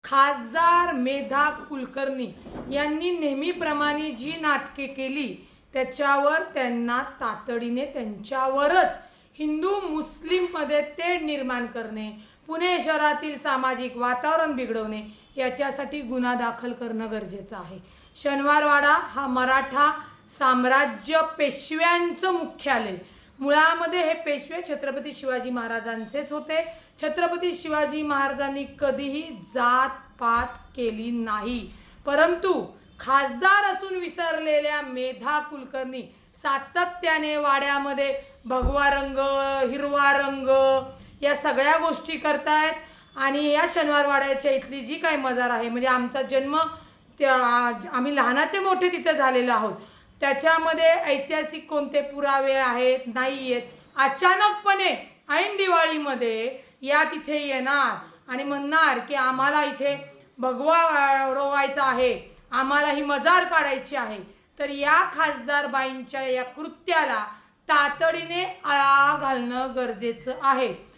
खासदार मेधा कुलकर्णी यांनी नेहमीप्रमाणे जी नाटके केली त्याच्यावर त्यांना तातडीने त्यांच्यावरच हिंदू मुस्लिममध्ये तेढ निर्माण करणे, पुणे शहरातील सामाजिक वातावरण बिघडवणे याच्यासाठी गुन्हा दाखल करणं गरजेचं आहे। शनिवारवाडा हा मराठा साम्राज्य पेशव्यांचं मुख्यालय, मुळामध्ये हे पेशवे छत्रपती शिवाजी महाराजांचेच होते। छत्रपती शिवाजी महाराजांनी कधीही जात पात केली नाही, परंतु खासदार असून विसरलेल्या मेधा कुलकर्णी सातत्याने वाड्यामध्ये भगवा रंग, हिरवा रंग या सगळ्या गोष्टी करतायत। आणि या शनिवार वाड्याच्या इथली जी काही मजार आहे, म्हणजे आमचा जन्म आम्ही लहानाचे मोठे तिथे झालेलो आहोत, त्याच्यामध्ये ऐतिहासिक कोणते पुरावे आहेत नाही आहेत। अचानकपणे ऐन दिवाळीमध्ये या तिथे येणार आणि म्हणणार की आम्हाला इथे भगवा रोवायचा आहे, आम्हाला ही मजार काढायची आहे, तर या खासदार बाईंच्या या कृत्याला तातडीने आळा घालणं गरजेचं आहे।